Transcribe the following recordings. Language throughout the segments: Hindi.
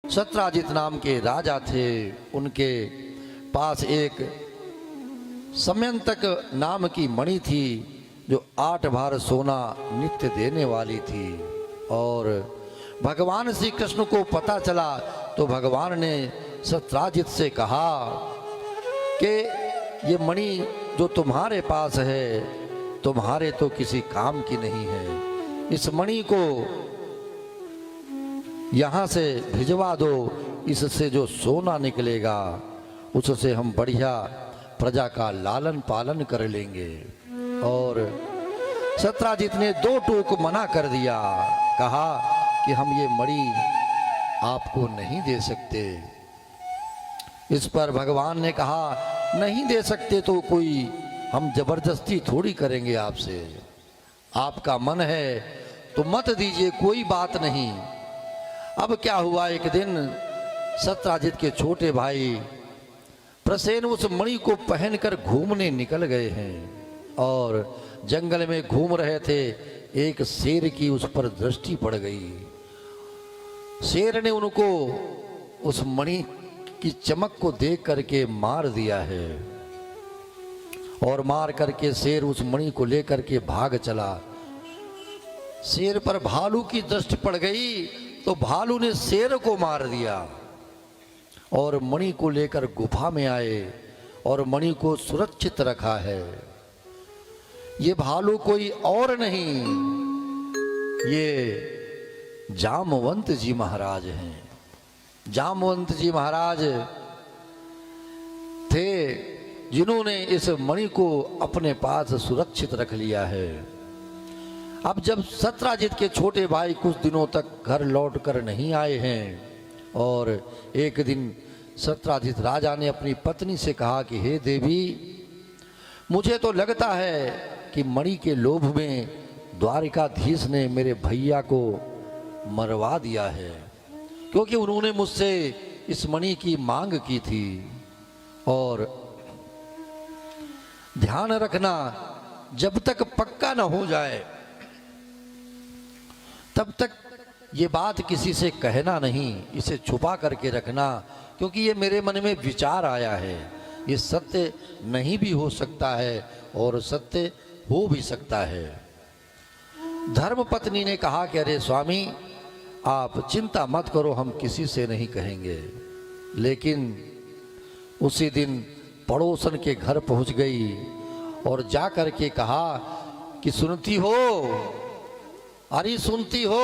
सत्राजित नाम के राजा थे। उनके पास एक समयंतक नाम की मणि थी जो 8 भार सोना नित्य देने वाली थी। और भगवान श्री कृष्ण को पता चला तो भगवान ने सत्राजित से कहा कि ये मणि जो तुम्हारे पास है तुम्हारे तो किसी काम की नहीं है। इस मणि को यहाँ से भिजवा दो, इससे जो सोना निकलेगा उससे हम बढ़िया प्रजा का लालन पालन कर लेंगे। और सत्राजित ने 2 टूक मना कर दिया, कहा कि हम ये मणि आपको नहीं दे सकते। इस पर भगवान ने कहा नहीं दे सकते तो कोई हम जबरदस्ती थोड़ी करेंगे आपसे, आपका मन है तो मत दीजिए, कोई बात नहीं। अब क्या हुआ, एक दिन सत्राजित के छोटे भाई प्रसेन उस मणि को पहनकर घूमने निकल गए हैं और जंगल में घूम रहे थे। एक शेर की उस पर दृष्टि पड़ गई। शेर ने उनको उस मणि की चमक को देख करके मार दिया है और मार करके शेर उस मणि को लेकर के भाग चला। शेर पर भालू की दृष्टि पड़ गई तो भालू ने शेर को मार दिया और मणि को लेकर गुफा में आए और मणि को सुरक्षित रखा है। ये भालू कोई और नहीं, ये जामवंत जी महाराज हैं। जामवंत जी महाराज थे जिन्होंने इस मणि को अपने पास सुरक्षित रख लिया है। अब जब सत्राजित के छोटे भाई कुछ दिनों तक घर लौट कर नहीं आए हैं और एक दिन सत्राजित राजा ने अपनी पत्नी से कहा कि हे देवी, मुझे तो लगता है कि मणि के लोभ में द्वारिकाधीश ने मेरे भैया को मरवा दिया है, क्योंकि उन्होंने मुझसे इस मणि की मांग की थी। और ध्यान रखना, जब तक पक्का न हो जाए तब तक ये बात किसी से कहना नहीं, इसे छुपा करके रखना, क्योंकि ये मेरे मन में विचार आया है, ये सत्य नहीं भी हो सकता है और सत्य हो भी सकता है। धर्म पत्नी ने कहा कि अरे स्वामी, आप चिंता मत करो, हम किसी से नहीं कहेंगे। लेकिन उसी दिन पड़ोसन के घर पहुंच गई और जा कर के कहा कि सुनती हो, अरे सुनती हो,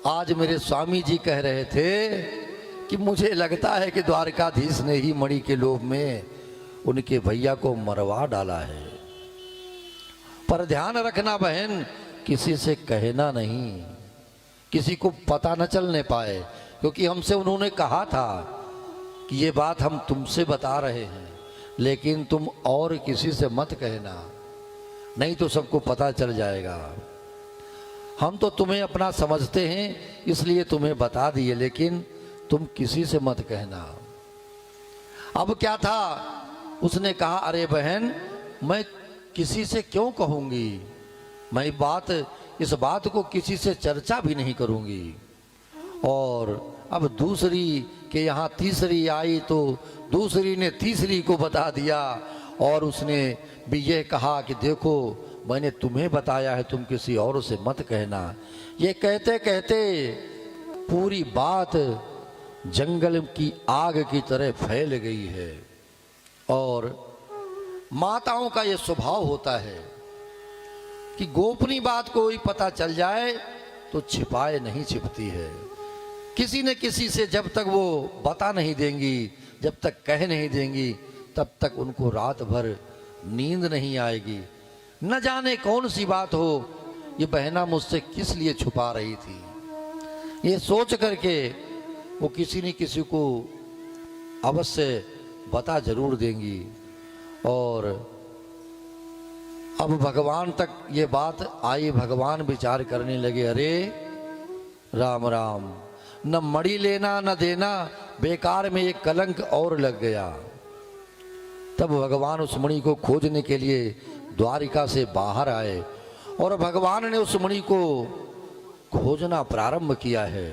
आज मेरे स्वामी जी कह रहे थे कि मुझे लगता है कि द्वारकाधीश ने ही मणि के लोभ में उनके भैया को मरवा डाला है। पर ध्यान रखना बहन, किसी से कहना नहीं, किसी को पता न चलने पाए, क्योंकि हमसे उन्होंने कहा था कि ये बात हम तुमसे बता रहे हैं, लेकिन तुम और किसी से मत कहना, नहीं तो सबको पता चल जाएगा। हम तो तुम्हें अपना समझते हैं इसलिए तुम्हें बता दिए, लेकिन तुम किसी से मत कहना। अब क्या था, उसने कहा अरे बहन, मैं किसी से क्यों कहूंगी, मैं इस बात को किसी से चर्चा भी नहीं करूंगी। और अब दूसरी के यहाँ तीसरी आई तो दूसरी ने तीसरी को बता दिया और उसने भी यह कहा कि देखो, मैंने तुम्हें बताया है, तुम किसी और से मत कहना। ये कहते कहते पूरी बात जंगल की आग की तरह फैल गई है। और माताओं का ये स्वभाव होता है कि गोपनीय बात कोई पता चल जाए तो छिपाए नहीं छिपती है। किसी न किसी से जब तक वो बता नहीं देंगी, जब तक कह नहीं देंगी, तब तक उनको रात भर नींद नहीं आएगी। न जाने कौन सी बात हो, ये बहना मुझसे किस लिए छुपा रही थी, ये सोच करके वो किसी न किसी को अवश्य बता जरूर देंगी। और अब भगवान तक ये बात आई, भगवान विचार करने लगे, अरे राम राम, न मणि लेना न देना, बेकार में एक कलंक और लग गया। तब भगवान उस मणि को खोजने के लिए द्वारिका से बाहर आए और भगवान ने उस मणि को खोजना प्रारंभ किया है।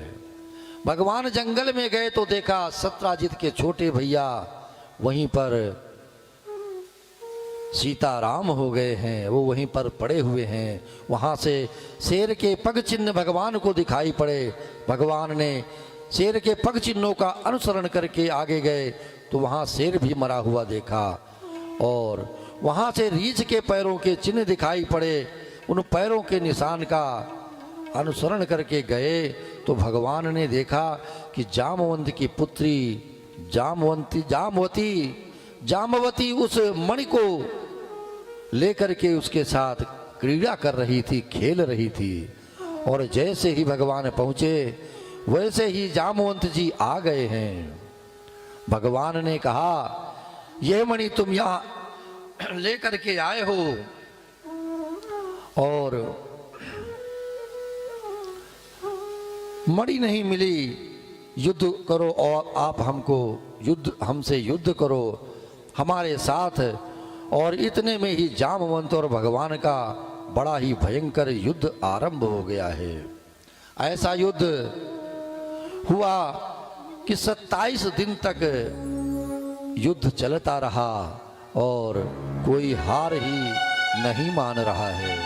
भगवान जंगल में गए तो देखा सत्राजित के छोटे भैया वहीं पर सीताराम हो गए हैं, वो वहीं पर पड़े हुए हैं। वहां से शेर के पग चिन्ह भगवान को दिखाई पड़े। भगवान ने शेर के पग चिन्हों का अनुसरण करके आगे गए तो वहां शेर भी मरा हुआ देखा, और वहां से रीछ के पैरों के चिन्ह दिखाई पड़े। उन पैरों के निशान का अनुसरण करके गए तो भगवान ने देखा कि जामवंत की पुत्री जामवती उस मणि को लेकर के उसके साथ क्रीड़ा कर रही थी, खेल रही थी। और जैसे ही भगवान पहुंचे वैसे ही जामवंत जी आ गए हैं। भगवान ने कहा, यह मणि तुम यहां लेकर के आए हो और मणि नहीं मिली, युद्ध करो और आप हमसे युद्ध करो हमारे साथ। और इतने में ही जामवंत और भगवान का बड़ा ही भयंकर युद्ध आरंभ हो गया है। ऐसा युद्ध हुआ कि 27 दिन तक युद्ध चलता रहा और कोई हार ही नहीं मान रहा है।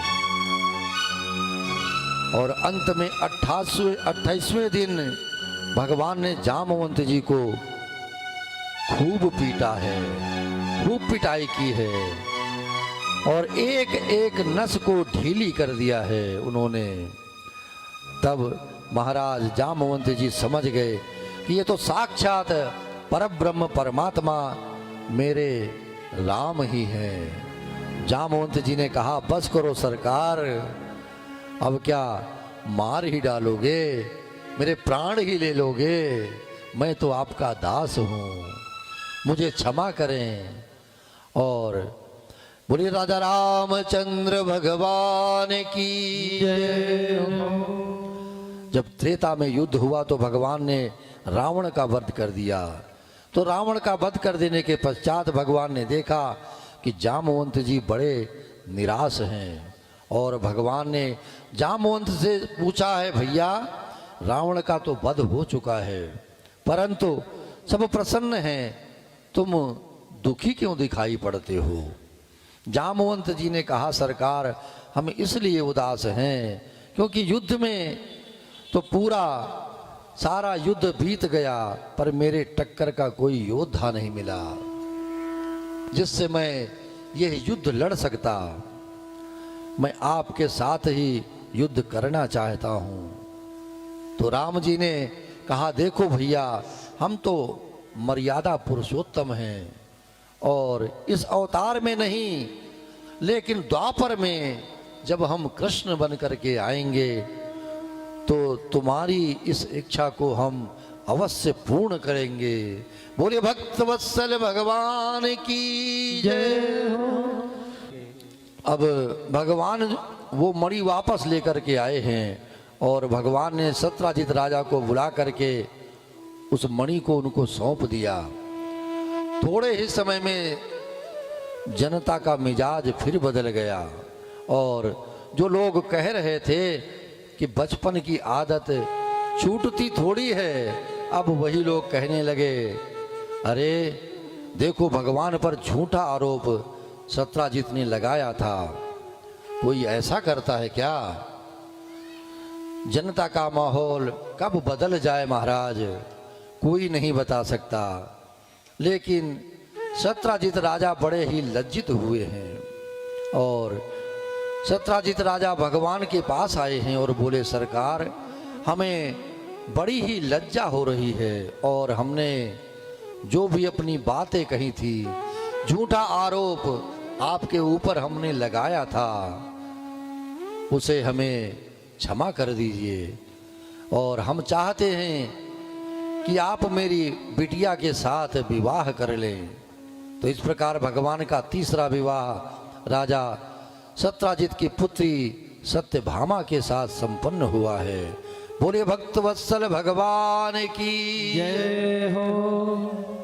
और अंत में 28वें दिन भगवान ने जामवंत जी को खूब पीटा है, खूब पिटाई की है और एक एक नस को ढीली कर दिया है उन्होंने। तब महाराज जामवंत जी समझ गए कि ये तो साक्षात परब्रह्म परमात्मा मेरे राम ही हैं। जामवंत जी ने कहा, बस करो सरकार, अब क्या मार ही डालोगे, मेरे प्राण ही ले लोगे, मैं तो आपका दास हूँ, मुझे क्षमा करें। और बोले राजा रामचंद्र भगवान की जय। जब त्रेता में युद्ध हुआ तो भगवान ने रावण का वध कर दिया। तो रावण का वध कर देने के पश्चात भगवान ने देखा कि जामवंत जी बड़े निराश हैं और भगवान ने जामवंत से पूछा है, भैया रावण का तो वध हो चुका है परंतु सब प्रसन्न हैं, तुम दुखी क्यों दिखाई पड़ते हो? जामवंत जी ने कहा, सरकार हम इसलिए उदास हैं क्योंकि युद्ध में तो पूरा सारा युद्ध बीत गया पर मेरे टक्कर का कोई योद्धा नहीं मिला जिससे मैं यह युद्ध लड़ सकता। मैं आपके साथ ही युद्ध करना चाहता हूं। तो राम जी ने कहा, देखो भैया हम तो मर्यादा पुरुषोत्तम हैं और इस अवतार में नहीं लेकिन द्वापर में जब हम कृष्ण बन करके आएंगे तो तुम्हारी इस इच्छा को हम अवश्य पूर्ण करेंगे। बोले भक्त वत्सल भगवान की जय। अब भगवान वो मणि वापस लेकर के आए हैं और भगवान ने सत्राजित राजा को बुला करके उस मणि को उनको सौंप दिया। थोड़े ही समय में जनता का मिजाज फिर बदल गया और जो लोग कह रहे थे कि बचपन की आदत छूटती थोड़ी है, अब वही लोग कहने लगे, अरे देखो भगवान पर झूठा आरोप सत्राजित ने लगाया था, कोई ऐसा करता है क्या? जनता का माहौल कब बदल जाए महाराज कोई नहीं बता सकता। लेकिन सत्राजित राजा बड़े ही लज्जित हुए हैं और सत्राजित राजा भगवान के पास आए हैं और बोले, सरकार हमें बड़ी ही लज्जा हो रही है और हमने जो भी अपनी बातें कही थी, झूठा आरोप आपके ऊपर हमने लगाया था, उसे हमें क्षमा कर दीजिए और हम चाहते हैं कि आप मेरी बिटिया के साथ विवाह कर लें। तो इस प्रकार भगवान का तीसरा विवाह राजा सत्राजित की पुत्री सत्यभामा के साथ संपन्न हुआ है। बोले भक्त वत्सल भगवान की जय हो।